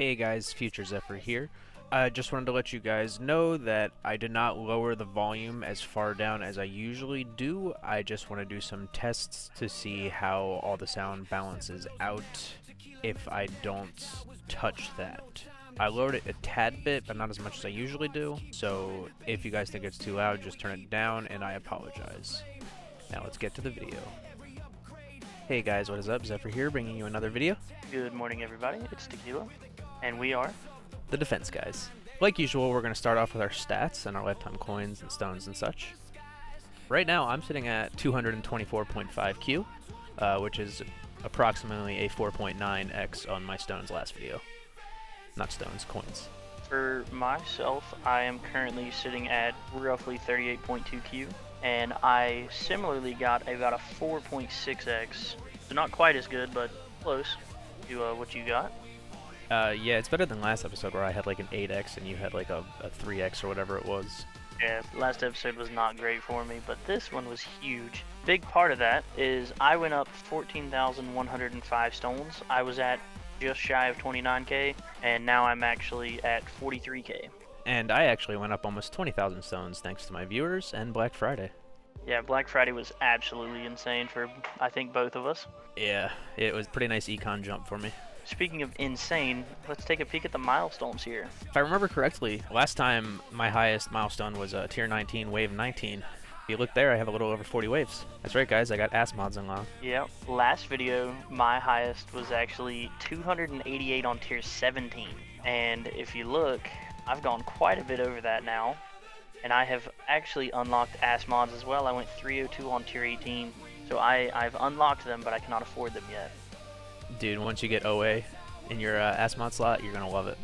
Hey guys, Future Xepher here. I just wanted to let you guys know that I did not lower the volume as far down as I usually do. I just want to do some tests to see how all the sound balances out if I don't touch that. I lowered it a tad bit, but not as much as I usually do, so if you guys think it's too loud, just turn it down, and I apologize. Now let's get to the video. Hey guys, what is up? Xepher here, bringing you another video. Good morning, everybody. It's Tequila, and we are The defense guys. Like usual, we're going to start off with our stats and our lifetime coins and stones and such. Right now, I'm sitting at 224.5 Q, which is approximately a 4.9x on my stones last video. Not stones, coins. for myself. I am currently sitting at roughly 38.2 Q, and I similarly got about a 4.6x. So not quite as good, but close to what you got. Yeah, it's better than last episode where I had like an 8x and you had like a 3x or whatever it was. Yeah, last episode was not great for me, but this one was huge. Big part of that is I went up 14,105 stones. I was at just shy of 29k, and now I'm actually at 43k. And I actually went up almost 20,000 stones thanks to my viewers and Black Friday. Yeah, Black Friday was absolutely insane for, I think, both of us. Yeah, it was a pretty nice econ jump for me. Speaking of insane, let's take a peek at the milestones here. If I remember correctly, last time my highest milestone was tier 19, wave 19. If you look there, I have a little over 40 waves. That's right, guys, I got ass mods unlocked. Yep, last video, my highest was actually 288 on tier 17. And if you look, I've gone quite a bit over that now. And I have actually unlocked ass mods as well. I went 302 on tier 18. So I've unlocked them, but I cannot afford them yet. Dude, once you get OA in your ass mod slot, you're gonna love it.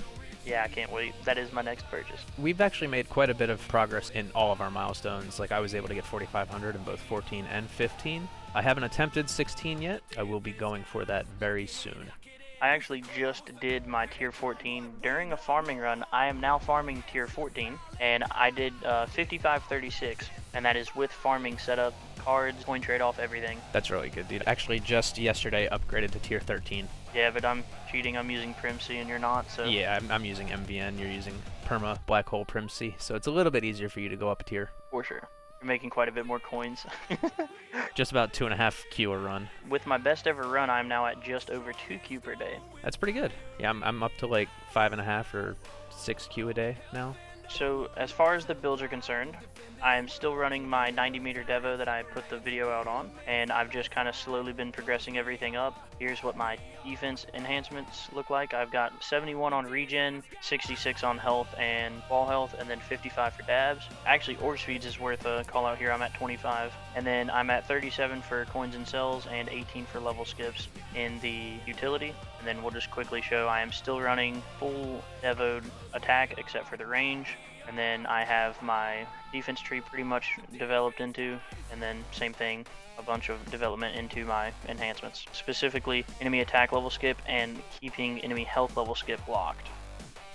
Yeah, I can't wait. That is my next purchase. We've actually made quite a bit of progress in all of our milestones. Like I was able to get 4,500 in both 14 and 15. I haven't attempted 16 yet. I will be going for that very soon. I actually just did my tier 14 during a farming run. I am now farming tier 14, and I did 5536, and that is with farming setup, cards, coin trade-off, everything. That's really good, dude. Actually, just yesterday upgraded to tier 13. Yeah, but I'm cheating. I'm using Primcy, and you're not, so... Yeah, I'm using MVN. You're using Perma Black Hole Primcy, so it's a little bit easier for you to go up a tier. For sure. You're making quite a bit more coins. Just about 2.5 Q a run. With my best ever run, I'm now at just over 2 Q per day. That's pretty good. Yeah, I'm up to like 5.5 or 6 Q a day now. So as far as the builds are concerned, I am still running my 90-meter Devo that I put the video out on, and I've just kind of slowly been progressing everything up. Here's what my defense enhancements look like. I've got 71 on regen, 66 on health and ball health, and then 55 for dabs. Actually, orb speeds is worth a call out here. I'm at 25, and then I'm at 37 for coins and cells and 18 for level skips in the utility. And then we'll just quickly show I am still running full Devoed attack except for the range. And then I have my defense tree pretty much developed into, and then same thing, a bunch of development into my enhancements. Specifically, enemy attack level skip and keeping enemy health level skip locked.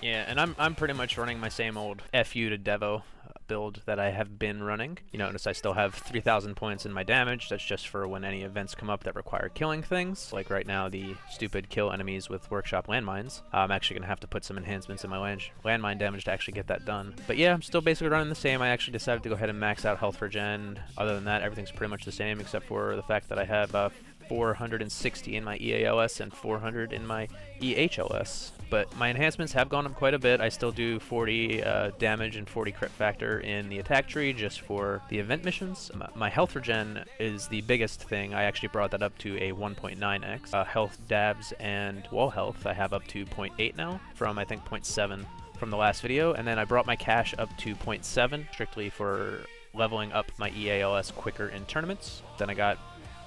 Yeah, and I'm pretty much running my same old FU to Devo build that I have been running. You notice I still have 3,000 points in my damage. That's just for when any events come up that require killing things. Like right now, the stupid kill enemies with workshop landmines. I'm actually going to have to put some enhancements in my landmine damage to actually get that done. But yeah, I'm still basically running the same. I actually decided to go ahead and max out health regen. Other than that, everything's pretty much the same except for the fact that I have 460 in my EALS and 400 in my EHLS. But my enhancements have gone up quite a bit. I still do 40 damage and 40 crit factor in the attack tree just for the event missions. My health regen is the biggest thing. I actually brought that up to a 1.9x. Health, dabs, and wall health I have up to 0.8 now from I think 0.7 from the last video. And then I brought my cash up to 0.7 strictly for leveling up my EALS quicker in tournaments. Then I got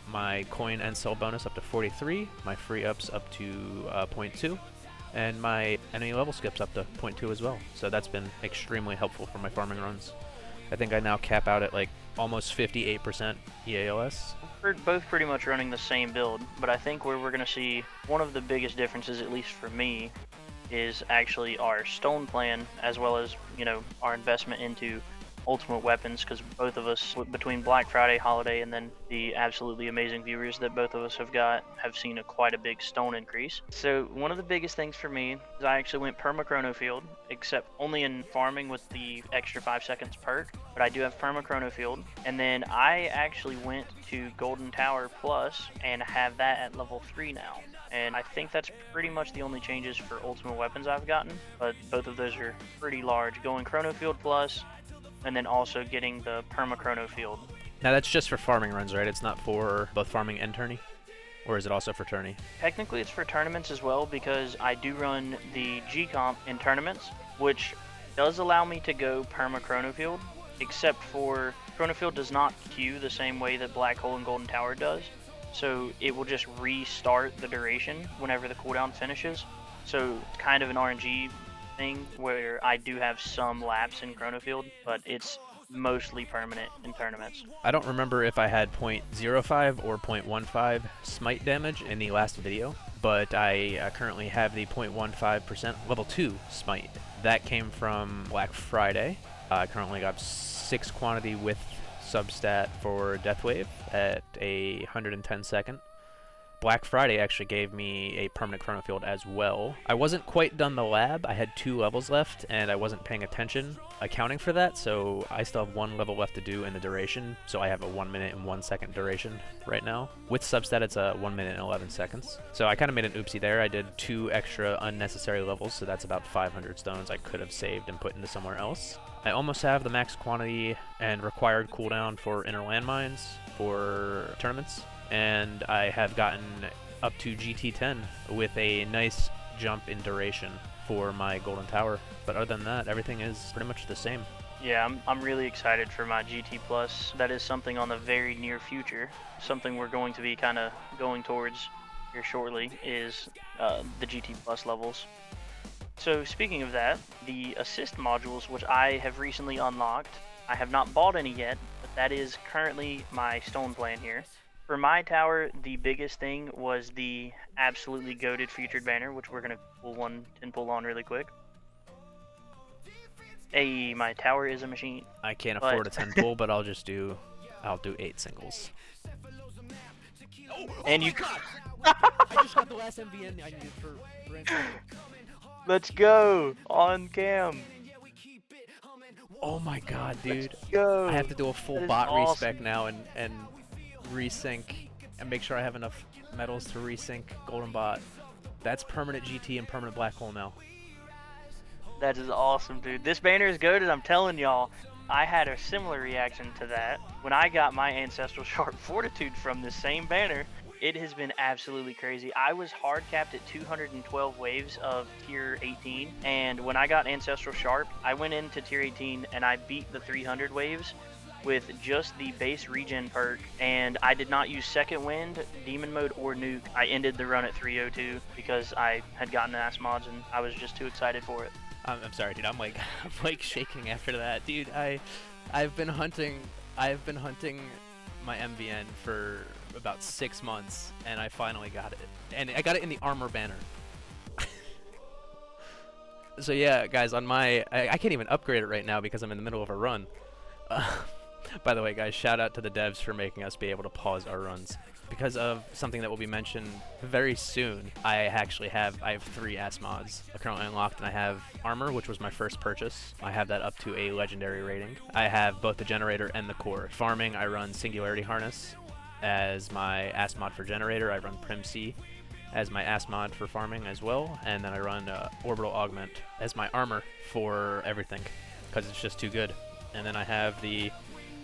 my coin and cell bonus up to 43, my free ups up to 0.2, and my enemy level skips up to 0.2 as well. So that's been extremely helpful for my farming runs. I think I now cap out at like almost 58% EALS. We're both pretty much running the same build, but I think where we're going to see one of the biggest differences, at least for me, is actually our stone plan, as well as, you know, our investment into Ultimate Weapons, because both of us, between Black Friday holiday and then the absolutely amazing viewers that both of us have got, have seen quite a big stone increase. So one of the biggest things for me is I actually went perma chrono field, except only in farming with the extra 5 seconds perk, but I do have perma chrono field. And then I actually went to Golden Tower Plus and have that at level 3 now. And I think that's pretty much the only changes for ultimate weapons I've gotten, but both of those are pretty large. Going Chrono Field Plus, and then also getting the Perma Chrono Field. Now that's just for farming runs, right? It's not for both farming and tourney? Or is it also for tourney? Technically it's for tournaments as well, because I do run the G-Comp in tournaments, which does allow me to go Perma Chrono Field, except for Chrono Field does not queue the same way that Black Hole and Golden Tower does. So it will just restart the duration whenever the cooldown finishes. So it's kind of an RNG thing where I do have some laps in Chrono Field, but it's mostly permanent in tournaments. I don't remember if I had 0.05 or 0.15 smite damage in the last video, but I currently have the 0.15% level 2 smite. That came from Black Friday. I currently got 6 quantity with substat for Death Wave at a 110 second. Black Friday actually gave me a permanent chrono field as well. I wasn't quite done the lab. I had 2 levels left and I wasn't paying attention accounting for that, so I still have 1 level left to do in the duration, so I have a 1 minute and 1 second duration right now. With substat it's a 1 minute and 11 seconds. So I kind of made an oopsie there. I did 2 extra unnecessary levels, so that's about 500 stones I could have saved and put into somewhere else. I almost have the max quantity and required cooldown for inner landmines for tournaments, and I have gotten up to GT10 with a nice jump in duration for my Golden Tower. But other than that, everything is pretty much the same. Yeah, I'm really excited for my GT Plus. That is something on the very near future. Something we're going to be kind of going towards here shortly is the GT Plus levels. So speaking of that, the assist modules, which I have recently unlocked, I have not bought any yet, but that is currently my stone plan here. For my tower, the biggest thing was the absolutely goated featured banner, which we're going to pull 10 pull on really quick. Hey, my tower is a machine. I can't afford a 10 pull, but I'll do 8 singles. And you I just got the last MVN I needed for Let's go on cam. Oh my god, dude. Let's go. I have to do a full bot respec now and resync and make sure I have enough medals to resync Golden Bot. That's permanent GT and permanent Black Hole now. That is awesome, dude. This banner is goated, I'm telling y'all. I had a similar reaction to that when I got my Ancestral Sharp Fortitude from this same banner. It has been absolutely crazy. I was hard capped at 212 waves of tier 18, and when I got Ancestral Sharp, I went into tier 18 and I beat the 300 waves with just the base regen perk, and I did not use Second Wind, Demon Mode, or Nuke. I ended the run at 302 because I had gotten ass mods and I was just too excited for it. I'm sorry, dude. I'm like shaking after that, dude. I've been hunting my MVN for about 6 months, and I finally got it. And I got it in the armor banner. So yeah, guys, on my I can't even upgrade it right now because I'm in the middle of a run. By the way, guys, shout out to the devs for making us be able to pause our runs. Because of something that will be mentioned very soon, I have 3 ass mods currently unlocked, and I have armor, which was my first purchase. I have that up to a legendary rating. I have both the generator and the core. Farming, I run Singularity Harness as my ass mod for generator. I run Prim C as my ass mod for farming as well, and then I run Orbital Augment as my armor for everything because it's just too good. And then I have the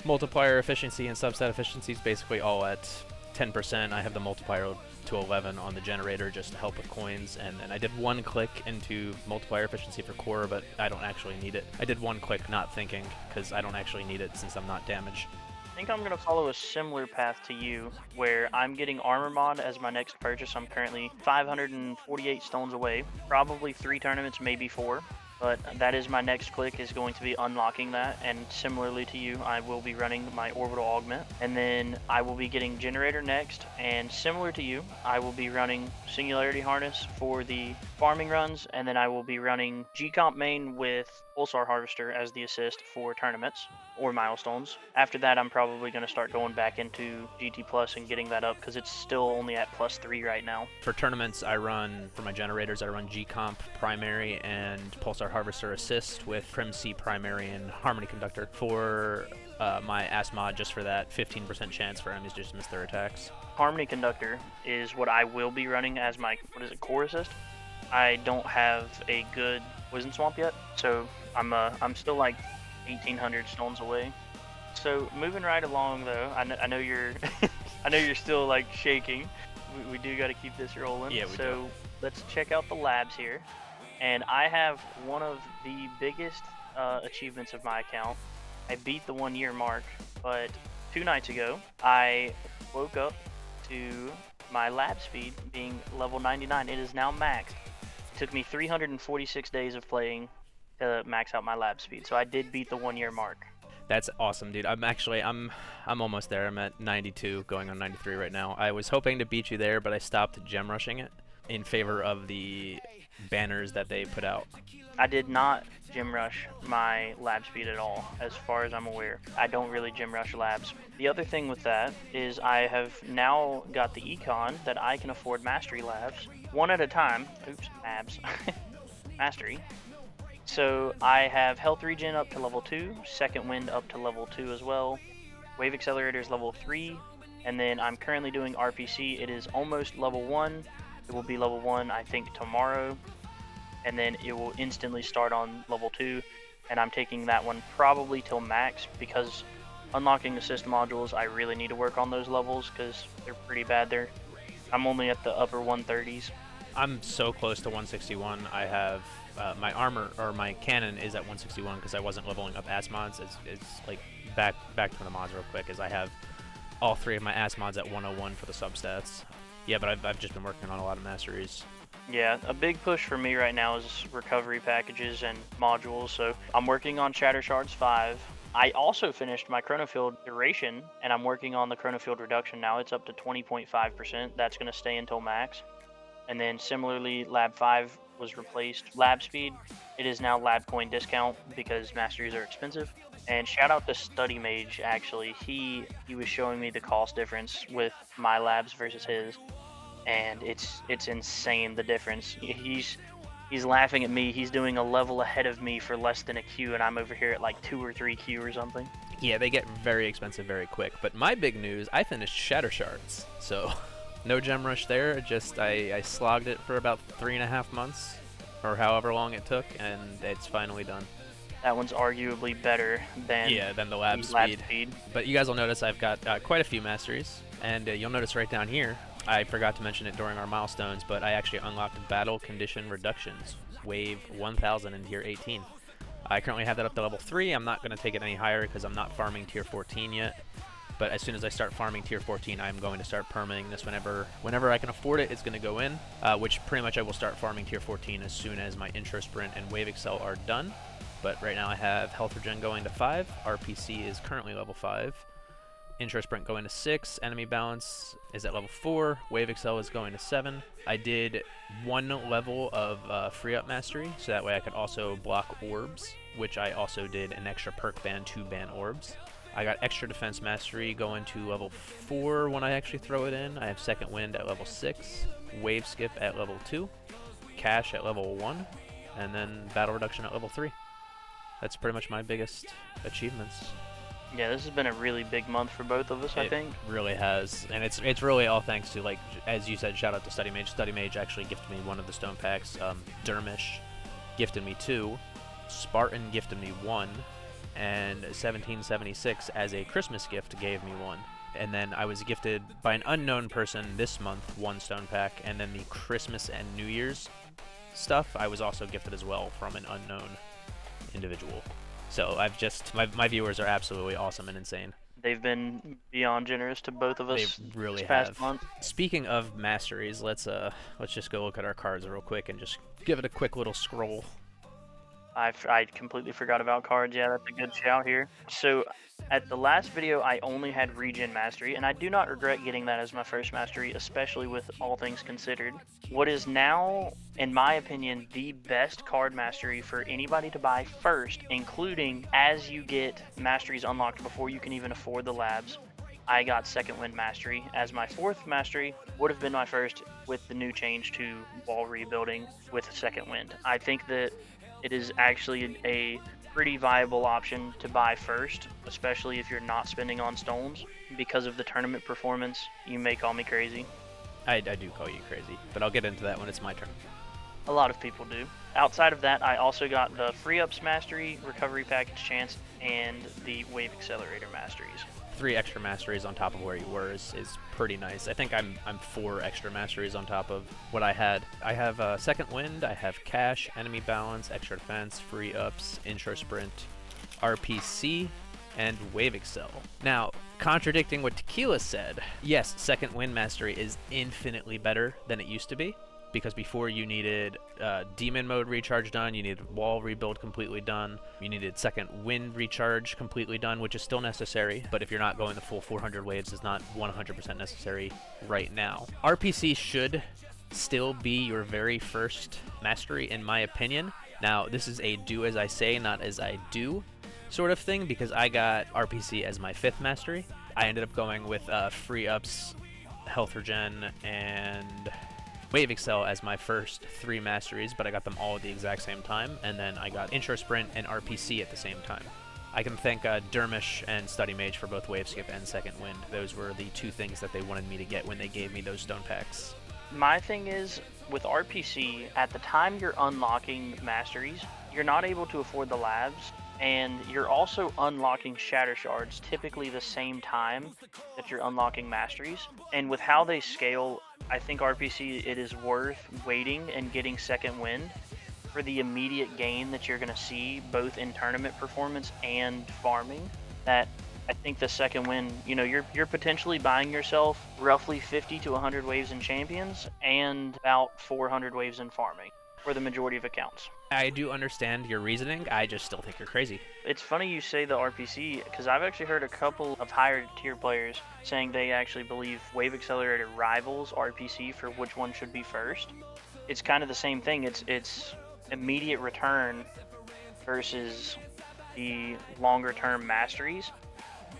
multiplier efficiency and subset efficiencies basically all at 10%. I have the multiplier to 11 on the generator just to help with coins, and then I did 1 click into multiplier efficiency for core, but I don't actually need it. I did 1 click not thinking because I don't actually need it since I'm not damaged. I think I'm going to follow a similar path to you, where I'm getting armor mod as my next purchase. I'm currently 548 stones away, probably 3 tournaments, maybe 4. But that is my next click, is going to be unlocking that, and similarly to you, I will be running my Orbital Augment, and then I will be getting Generator next, and similar to you, I will be running Singularity Harness for the farming runs, and then I will be running G-Comp main with Pulsar Harvester as the assist for tournaments or milestones. After that, I'm probably going to start going back into GT Plus and getting that up because it's still only at +3 right now. For tournaments, I run, for my generators, I run G-Comp primary and Pulsar Harvester assist with Prim C primary and Harmony Conductor. For my Asmod, just for that 15% chance for enemies to just miss their attacks. Harmony Conductor is what I will be running as my, core assist. I don't have a good Poison Swamp yet, so I'm still like 1,800 stones away. So moving right along though, I know you're I know you're still like shaking. We do got to keep this rolling. Yeah, we so do. let's check out the labs here, and I have one of the biggest achievements of my account. I beat the 1 year mark, but 2 nights ago I woke up to my lab speed being level 99. It is now maxed. It took me 346 days of playing to max out my lab speed, so I did beat the 1 year mark. That's awesome, dude. I'm almost there. I'm at 92, going on 93 right now. I was hoping to beat you there, but I stopped gem rushing it in favor of the banners that they put out. I did not gym rush my lab speed at all, as far as I'm aware. I don't really gym rush labs. The other thing with that is I have now got the econ that I can afford mastery labs, one at a time. Oops, abs. Mastery. So I have health regen up to level 2, second wind up to level 2 as well, wave accelerator is level 3, and then I'm currently doing RPC. It is almost level 1. It will be level 1 I think tomorrow, and then it will instantly start on level 2, and I'm taking that one probably till max because unlocking assist modules, I really need to work on those levels because they're pretty bad. I'm only at the upper 130s. I'm so close to 161. I have my armor, or my cannon is at 161 because I wasn't leveling up ass mods. It's like back to the mods real quick, as I have all 3 of my ass mods at 101 for the substats. Yeah, but I've just been working on a lot of masteries. Yeah, a big push for me right now is recovery packages and modules, so I'm working on Shatter Shards 5. I also finished my Chronofield duration, and I'm working on the Chronofield reduction now. It's up to 20.5%. That's going to stay until max. And then similarly, Lab 5 was replaced. Lab Speed, it is now Lab Coin discount because masteries are expensive. And shout out to Study Mage, actually. He was showing me the cost difference with my labs versus his, and it's insane, the difference. He's laughing at me. He's doing a level ahead of me for less than a Q, and I'm over here at like 2 or 3 Q or something. Yeah, they get very expensive very quick. But my big news, I finished Shatter Shards, so no gem rush there. Just I slogged it for about 3.5 months, or however long it took, and it's finally done. That one's arguably better than the lab speed. But you guys will notice I've got quite a few masteries, and you'll notice right down here, I forgot to mention it during our milestones, but I actually unlocked battle condition reductions, wave 1000 in tier 18. I currently have that up to level 3. I'm not going to take it any higher because I'm not farming tier 14 yet. But as soon as I start farming tier 14, I'm going to start permaing this whenever I can afford it. It's going to go in, which pretty much I will start farming tier 14 as soon as my intro sprint and wave excel are done. But right now I have health regen going to 5, RPC is currently level 5, intro sprint going to 6, enemy balance is at level 4, wave excel is going to 7. I did 1 level of free up mastery, so that way I could also block orbs, which I also did an extra perk ban to ban orbs. I got extra defense mastery going to level 4 when I actually throw it in. I have second wind at level 6, wave skip at level 2, cash at level 1, and then battle reduction at level 3. That's pretty much my biggest achievements. Yeah, this has been a really big month for both of us, I think. It really has, and it's really all thanks to, like, as you said, shout out to Study Mage. Study Mage actually gifted me one of the stone packs. Dermish gifted me 2, Spartan gifted me 1, and 1776 as a Christmas gift gave me 1. And then I was gifted by an unknown person this month 1 stone pack, and then the Christmas and New Year's stuff I was also gifted as well from an unknown individual. So I've just my viewers are absolutely awesome and insane. They've been beyond generous to both of us. They really this past have. month. Speaking of masteries, let's just go look at our cards real quick and just give it a quick little scroll. I completely forgot about cards. Yeah, that's a good shout here. So at the last video, I only had Regen Mastery, and I do not regret getting that as my first mastery, especially with all things considered. What is now, in my opinion, the best card mastery for anybody to buy first, including as you get masteries unlocked before you can even afford the labs. I got Second Wind Mastery as my fourth mastery, would have been my first with the new change to wall rebuilding with Second Wind. I think that it is actually a pretty viable option to buy first, especially if you're not spending on stones. Because of the tournament performance, you may call me crazy. I do call you crazy, but I'll get into that when it's my turn. A lot of people do. Outside of that, I also got the Free Ups Mastery, Recovery Package Chance, and the Wave Accelerator Masteries. 3 extra masteries on top of where you were is pretty nice. I think I'm 4 extra masteries on top of what I had. I have Second Wind, I have Cash, Enemy Balance, Extra Defense, Free Ups, Intro Sprint, RPC, and Wave Excel. Now, contradicting what Tequila said, yes, Second Wind Mastery is infinitely better than it used to be, because before you needed Demon Mode recharge done, you needed Wall rebuild completely done, you needed Second Wind recharge completely done, which is still necessary, but if you're not going the full 400 waves, it's not 100% necessary right now. RPC should still be your very first mastery, in my opinion. Now, this is a do as I say, not as I do sort of thing, because I got RPC as my 5th mastery. I ended up going with Free Ups, Health Regen, and Wave Excel as my first 3 masteries, but I got them all at the exact same time, and then I got Intro Sprint and RPC at the same time. I can thank Dermish and Study Mage for both Wave Skip and Second Wind. Those were the 2 things that they wanted me to get when they gave me those stone packs. My thing is, with RPC, at the time you're unlocking masteries, you're not able to afford the labs, and you're also unlocking Shatter Shards typically the same time that you're unlocking masteries. And with how they scale, I think RPC, it is worth waiting and getting Second Wind for the immediate gain that you're going to see both in tournament performance and farming. That I think the Second Wind, you know, you're potentially buying yourself roughly 50 to 100 waves in champions and about 400 waves in farming for the majority of accounts. I do understand your reasoning, I just still think you're crazy. It's funny you say the RPC, because I've actually heard a couple of higher tier players saying they actually believe Wave Accelerator rivals RPC for which one should be first. It's kind of the same thing. It's immediate return versus the longer term masteries.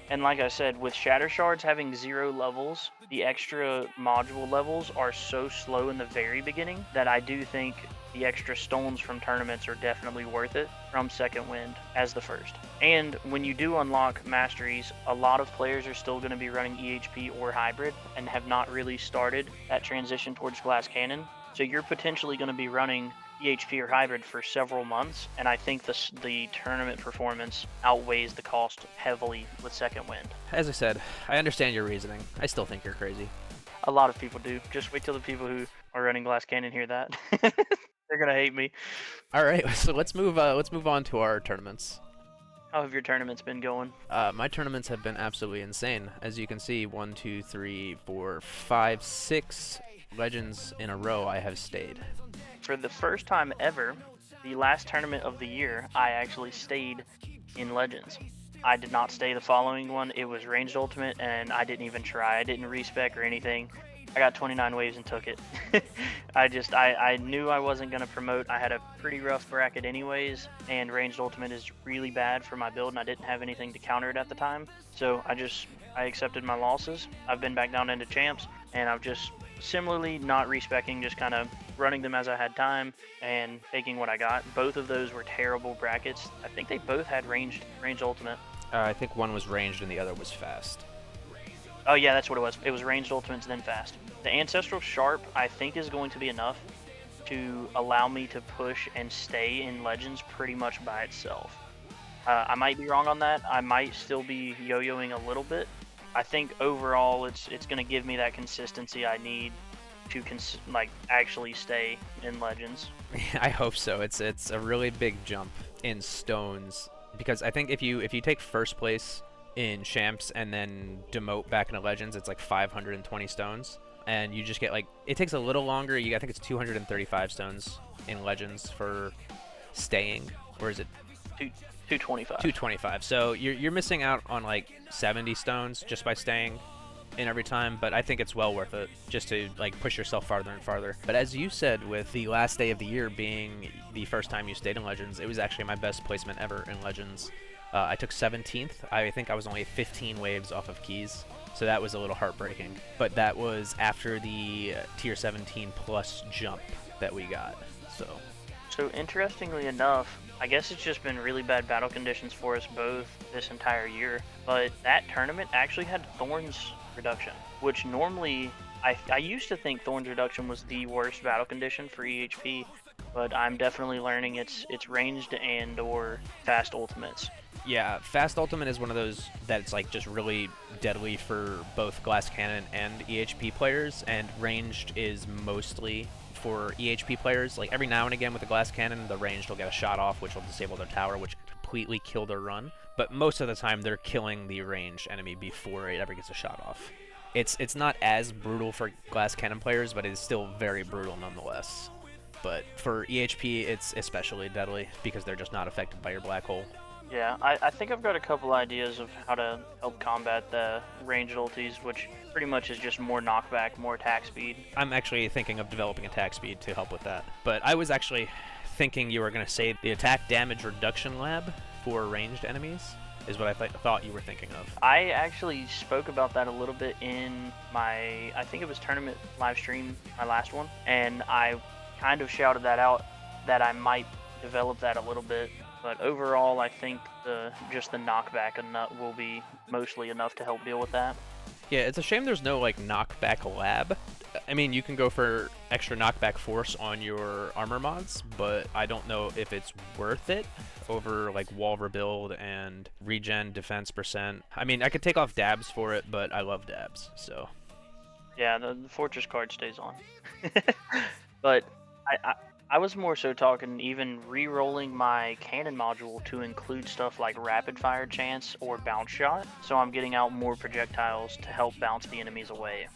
And like I said, with Shatter Shards having 0 levels, the extra module levels are so slow in the very beginning that I do think the extra stones from tournaments are definitely worth it from Second Wind as the first. And when you do unlock masteries, a lot of players are still going to be running EHP or hybrid and have not really started that transition towards Glass Cannon. So you're potentially going to be running EHP or hybrid for several months, and I think the tournament performance outweighs the cost heavily with Second Wind. As I said, I understand your reasoning. I still think you're crazy. A lot of people do. Just wait till the people who are running Glass Cannon hear that. They're gonna hate me. All right, so let's move on to our tournaments. How have your tournaments been going? My tournaments have been absolutely insane. As you can see, 1, 2, 3, 4, 5, 6 Legends in a row I have stayed. For the first time ever, the last tournament of the year, I actually stayed in Legends. I did not stay the following one. It was Ranged Ultimate, and I didn't even try. I didn't respec or anything. I got 29 waves and took it. I knew I wasn't going to promote. I had a pretty rough bracket anyways, and Ranged Ultimate is really bad for my build, and I didn't have anything to counter it at the time. So I accepted my losses. I've been back down into champs, and I've just similarly not respecing, just kind of running them as I had time and taking what I got. Both of those were terrible brackets. I think they both had ranged Ultimate. I think one was ranged and the other was fast. Oh yeah, that's what it was. It was ranged ultimates, then fast. The Ancestral Sharp, I think, is going to be enough to allow me to push and stay in Legends pretty much by itself. I might be wrong on that. I might still be yo-yoing a little bit. I think overall it's going to give me that consistency I need to actually stay in Legends. I hope so. It's a really big jump in stones, because I think if you take first place in champs and then demote back into Legends, it's like 520 stones, and you just get it takes a little longer. I think it's 235 stones in Legends for staying, or is it 225. 225? So you're missing out on like 70 stones just by staying in every time, but I think it's well worth it just to like push yourself farther and farther. But as you said, with the last day of the year being the first time you stayed in Legends, it was actually my best placement ever in Legends. I took 17th. I think I was only 15 waves off of keys, so that was a little heartbreaking. But that was after the tier 17 plus jump that we got. So interestingly enough, I guess it's just been really bad battle conditions for us both this entire year, but that tournament actually had Thorns reduction, which normally I used to think Thorns reduction was the worst battle condition for EHP, but I'm definitely learning it's ranged and or fast ultimates. Yeah, fast ultimate is one of those that's like just really deadly for both glass cannon and EHP players, and ranged is mostly for EHP players. Like every now and again with the glass cannon, the ranged will get a shot off, which will disable their tower, which can completely kill their run. But most of the time, they're killing the ranged enemy before it ever gets a shot off. It's not as brutal for glass cannon players, but it is still very brutal nonetheless. But for EHP, it's especially deadly because they're just not affected by your black hole. Yeah, I think I've got a couple ideas of how to help combat the ranged ultis, which pretty much is just more knockback, more attack speed. I'm actually thinking of developing attack speed to help with that. But I was actually thinking you were going to say the attack damage reduction lab for ranged enemies is what I thought you were thinking of. I actually spoke about that a little bit in my, I think it was tournament live stream, my last one, and I kind of shouted that out that I might develop that a little bit. But overall, I think just the knockback will be mostly enough to help deal with that. Yeah, it's a shame there's no like knockback lab. I mean, you can go for extra knockback force on your armor mods, but I don't know if it's worth it over like wall rebuild and regen defense percent. I mean, I could take off dabs for it, but I love dabs, so. Yeah, the fortress card stays on. But I was more so talking even re-rolling my cannon module to include stuff like rapid fire chance or bounce shot, so I'm getting out more projectiles to help bounce the enemies away.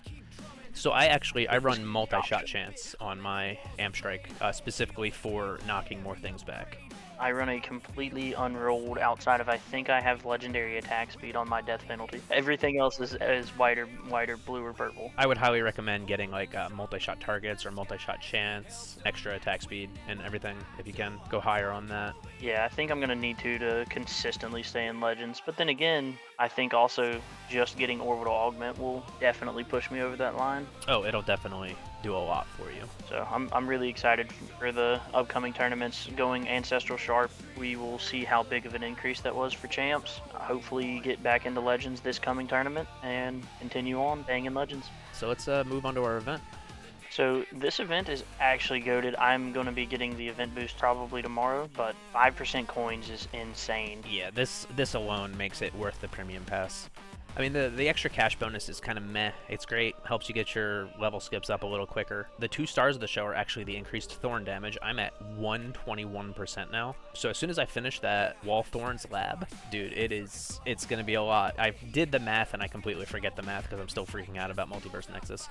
So I run multi-shot chance on my amp strike, specifically for knocking more things back. I run a completely unrolled outside of I think I have legendary attack speed on my death penalty. Everything else is white or blue or purple. I would highly recommend getting like multi-shot targets or multi-shot chance, extra attack speed, and everything if you can. Go higher on that. Yeah, I think I'm going to need to consistently stay in Legends. But then again, I think also just getting Orbital Augment will definitely push me over that line. Oh, it'll definitely do a lot for you. So I'm really excited for the upcoming tournaments. Going Ancestral Sharp, we will see how big of an increase that was for champs. Hopefully get back into Legends this coming tournament and continue on staying in Legends. So let's move on to our event. So this event is actually goated. I'm going to be getting the event boost probably tomorrow, but 5% coins is insane. Yeah, this alone makes it worth the premium pass. I mean, the extra cash bonus is kind of meh. It's great, helps you get your level skips up a little quicker. The 2 stars of the show are actually the increased thorn damage. I'm at 121% now. So as soon as I finish that Wall Thorns lab, dude, it's going to be a lot. I did the math and I completely forget the math because I'm still freaking out about Multiverse Nexus.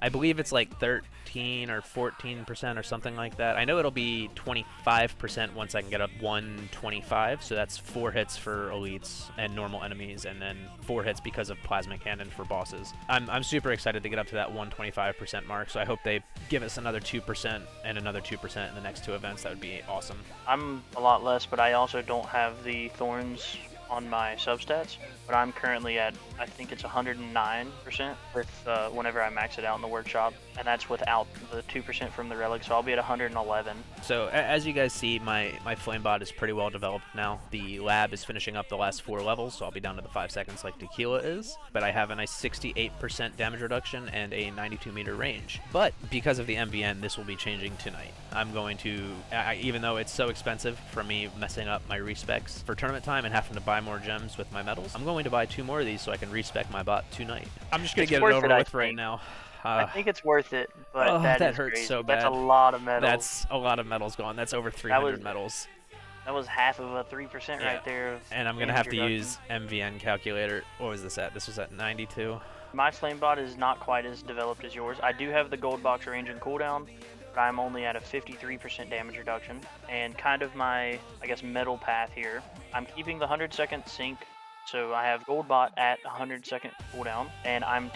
I believe it's like 13 or 14% or something like that. I know it'll be 25% once I can get up 125, so that's 4 hits for elites and normal enemies, and then 4 hits because of plasma cannon for bosses. I'm super excited to get up to that 125% mark, so I hope they give us another 2% and another 2% in the next 2 events. That would be awesome. I'm a lot less, but I also don't have the thorns on my substats, but I'm currently at, I think it's 109% with whenever I max it out in the workshop, and that's without the 2% from the relic, so I'll be at 111. So as you guys see, my flame bot is pretty well developed now. The lab is finishing up the last 4 levels, so I'll be down to the 5 seconds like Tequila is, but I have a nice 68% damage reduction and a 92 meter range. But because of the MVN, this will be changing tonight. I'm going to, even though it's so expensive for me messing up my respecs for tournament time and having to buy more gems with my medals, I'm going to buy 2 more of these so I can respec my bot tonight. I'm just going to get it over with right now. I think it's worth it, but that hurts crazy. so bad. That's a lot of medals. That's a lot of medals gone. That's over 300 medals. That was half of a 3% right there. And I'm going to have to use MVN calculator. What was this at? This was at 92. My flame bot is not quite as developed as yours. I do have the gold box range and cooldown, but I'm only at a 53% damage reduction. And kind of my, I guess, metal path here, I'm keeping the 100-second sync. So I have Gold Bot at 100-second cooldown, and I'm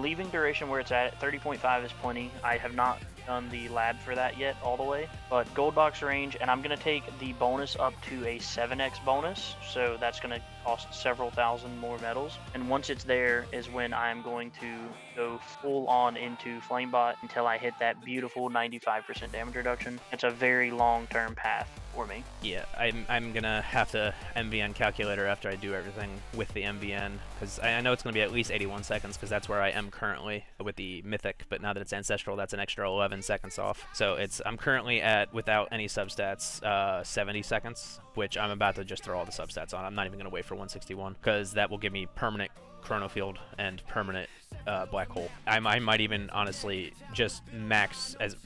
leaving duration where it's at 30.5 is plenty. I have not done the lab for that yet all the way, but Gold Box range, and I'm going to take the bonus up to a 7x bonus, so that's going to cost several thousand more medals. And once it's there is when I'm going to go full on into Flamebot until I hit that beautiful 95% damage reduction. It's a very long-term path for me. Yeah, I'm gonna have to MVN calculator after I do everything with the MVN, because I know it's gonna be at least 81 seconds, because that's where I am currently with the Mythic, but now that it's Ancestral, that's an extra 11 seconds off. So I'm currently at, without any substats, 70 seconds, which I'm about to just throw all the substats on. I'm not even gonna wait for 161, because that will give me permanent Chrono Field and permanent Black Hole. I might even honestly just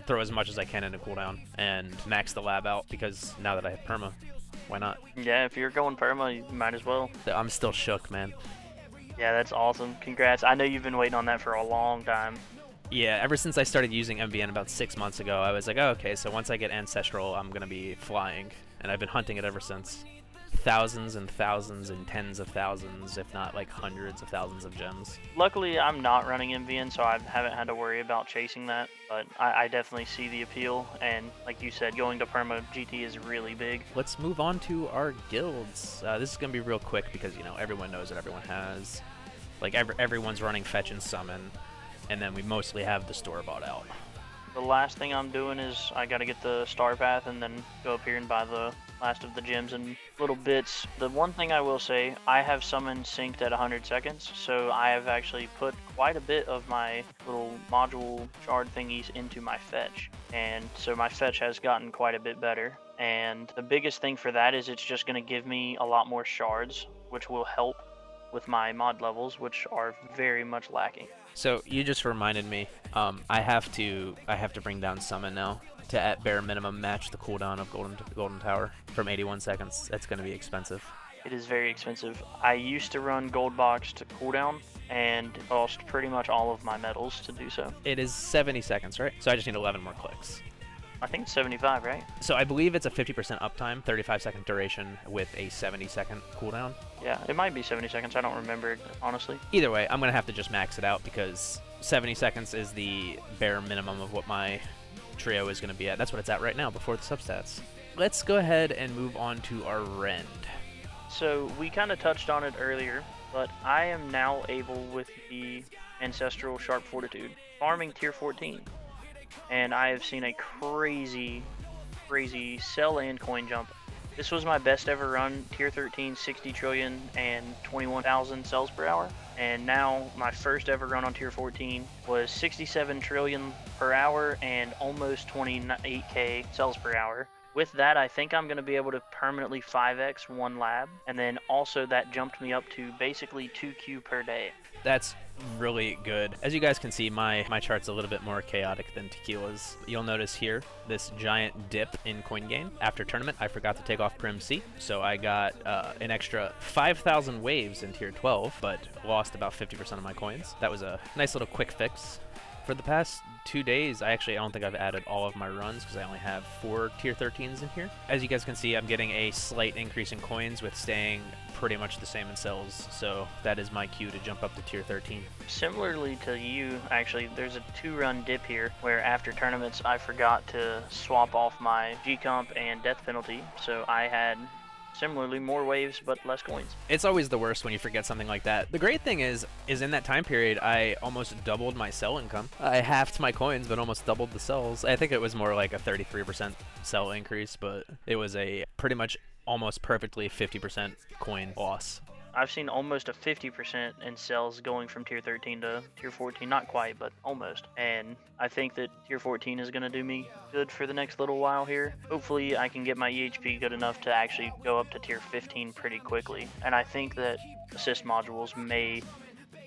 throw as much as I can into cooldown and max the lab out, because now that I have perma, why not? Yeah, if you're going perma, you might as well. I'm still shook, man. Yeah, that's awesome. Congrats. I know you've been waiting on that for a long time. Yeah, ever since I started using MVN about 6 months ago, I was like, oh, okay, so once I get Ancestral, I'm gonna be flying, and I've been hunting it ever since. Thousands and thousands and tens of thousands, if not like hundreds of thousands of gems. Luckily, I'm not running MVN, so I haven't had to worry about chasing that, but I definitely see the appeal, and like you said, going to perma GT is really big. Let's move on to our guilds. This is going to be real quick because, you know, everyone knows what everyone has. Like, everyone's running Fetch and Summon, and then we mostly have the store bought out. The last thing I'm doing is I gotta get the star path and then go up here and buy the last of the gems and little bits. The one thing I will say, I have Summon synced at 100 seconds, so I have actually put quite a bit of my little module shard thingies into my fetch. And so my fetch has gotten quite a bit better. And the biggest thing for that is it's just gonna give me a lot more shards, which will help with my mod levels, which are very much lacking. So you just reminded me, I have to bring down Summon now to at bare minimum match the cooldown of Golden Tower from 81 seconds. That's going to be expensive. It is very expensive. I used to run Gold Box to cooldown and lost pretty much all of my medals to do so. It is 70 seconds, right? So I just need 11 more clicks. I think it's 75, right? So I believe it's a 50% uptime, 35-second duration with a 70-second cooldown. Yeah, it might be 70 seconds. I don't remember it, honestly. Either way, I'm going to have to just max it out because 70 seconds is the bare minimum of what my trio is going to be at. That's what it's at right now before the substats. Let's go ahead and move on to our Rend. So we kind of touched on it earlier, but I am now able with the Ancestral Sharp Fortitude farming tier 14. And I have seen a crazy sell and coin jump. This was my best ever run, tier 13, 60 trillion and 21,000 cells per hour. And now my first ever run on tier 14 was 67 trillion per hour and almost 28k cells per hour. With that, I think I'm going to be able to permanently 5x one lab, and then also that jumped me up to basically 2Q per day. That's really good. As you guys can see, my chart's a little bit more chaotic than Tequila's. You'll notice here this giant dip in coin gain. After tournament, I forgot to take off Prim C, so I got an extra 5,000 waves in tier 12, but lost about 50% of my coins. That was a nice little quick fix. For the past 2 days, I don't think I've added all of my runs because I only have 4 tier 13s in here. As you guys can see, I'm getting a slight increase in coins with staying pretty much the same in cells, so that is my cue to jump up to tier 13. Similarly to you, actually, there's a 2-run dip here where after tournaments I forgot to swap off my G-Comp and death penalty, so I had similarly more waves but less coins. It's always the worst when you forget something like that. The great thing is in that time period I almost doubled my cell income. I halved my coins but almost doubled the cells. I think it was more like a 33% cell increase, but it was a pretty much almost perfectly 50% coin loss. I've seen almost a 50% in cells going from tier 13 to tier 14, not quite, but almost. And I think that tier 14 is going to do me good for the next little while here. Hopefully I can get my EHP good enough to actually go up to tier 15 pretty quickly. And I think that assist modules may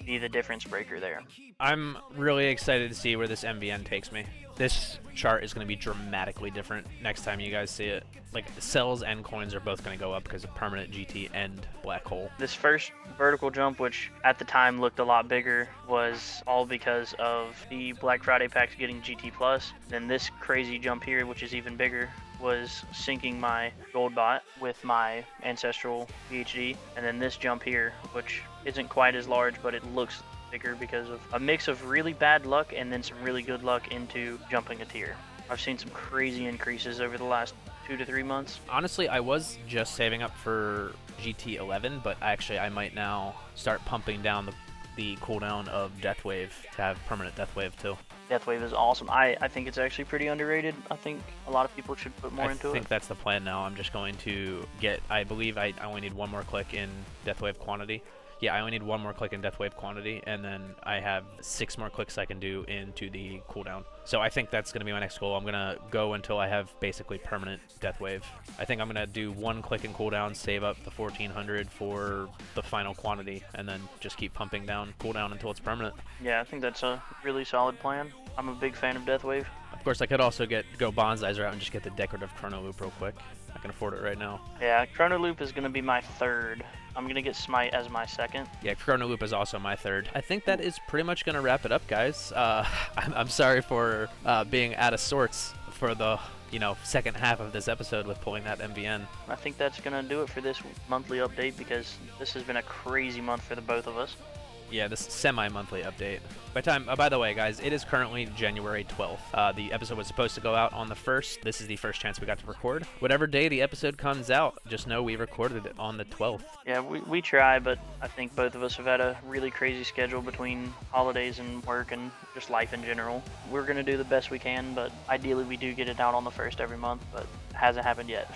be the difference breaker there. I'm really excited to see where this MVN takes me. This chart is going to be dramatically different next time you guys see it. Like, cells and coins are both going to go up because of permanent GT and black hole. This first vertical jump, which at the time looked a lot bigger, was all because of the Black Friday packs getting GT+. Then this crazy jump here, which is even bigger, was syncing my gold bot with my ancestral PhD. And then this jump here, which isn't quite as large, but it looks bigger because of a mix of really bad luck and then some really good luck into jumping a tier. I've seen some crazy increases over the last 2 to 3 months. Honestly, I was just saving up for GT11, but actually I might now start pumping down the cooldown of Deathwave to have permanent Deathwave too. Deathwave is awesome. I think it's actually pretty underrated. I think a lot of people should put more into it. I think that's the plan now. I'm just going to get, I believe I only need one more click in Deathwave quantity. Yeah, I only need one more click in Deathwave quantity, and then I have 6 more clicks I can do into the cooldown. So I think that's going to be my next goal. I'm going to go until I have basically permanent Deathwave. I think I'm going to do 1 click in cooldown, save up the 1400 for the final quantity, and then just keep pumping down cooldown until it's permanent. Yeah, I think that's a really solid plan. I'm a big fan of Deathwave. Of course, I could also go Bonsai's route and just get the decorative Chrono Loop real quick. I can afford it right now. Yeah, Chrono Loop is going to be my third. I'm going to get Smite as my second. Yeah, Chrono Loop is also my third. I think that is pretty much going to wrap it up, guys. I'm sorry for being out of sorts for the second half of this episode with pulling that MVN. I think that's going to do it for this monthly update because this has been a crazy month for the both of us. Yeah, this semi-monthly update. By the way, guys, it is currently January 12th. The episode was supposed to go out on the 1st. This is the first chance we got to record. Whatever day the episode comes out, just know we recorded it on the 12th. Yeah, we try, but I think both of us have had a really crazy schedule between holidays and work and just life in general. We're going to do the best we can, but ideally we do get it out on the 1st every month, but it hasn't happened yet.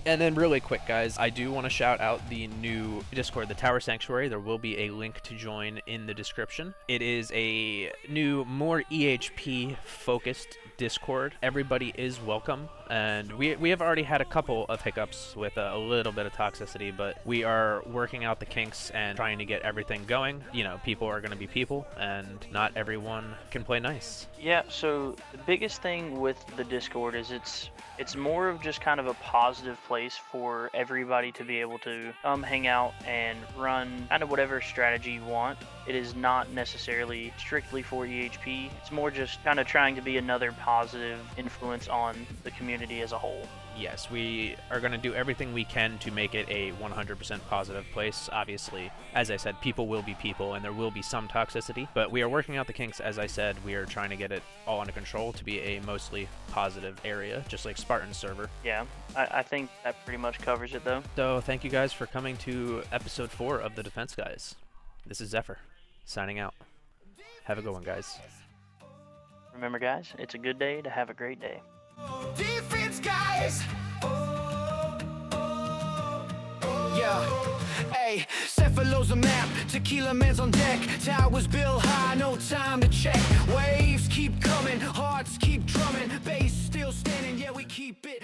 And then really quick, guys, I do want to shout out the new Discord, the Tower Sanctuary. There will be a link to join in the description. It is a new, more EHP-focused Discord. Everybody is welcome, and we have already had a couple of hiccups with a little bit of toxicity, but we are working out the kinks and trying to get everything going. People are going to be people, and not everyone can play nice. Yeah, so the biggest thing with the Discord is it's more of just kind of a positive place for everybody to be able to come hang out and run kind of whatever strategy you want. It is not necessarily strictly for EHP. It's more just kind of trying to be another positive influence on the community as a whole. Yes, we are going to do everything we can to make it a 100% positive place. Obviously, as I said, people will be people and there will be some toxicity, but we are working out the kinks. As I said, we are trying to get it all under control to be a mostly positive area, just like Spartan's server. Yeah, I think that pretty much covers it though. So thank you guys for coming to episode 4 of the Defense Guys. This is Xepher, signing out. Have a good one, guys. Remember, guys, it's a good day to have a great day. Defense guys. Yeah. Hey, Xepher loads a map. Tequila man's on deck. Towers built high, no time to check. Waves keep coming, hearts keep drumming. Base still standing, yeah, we keep it.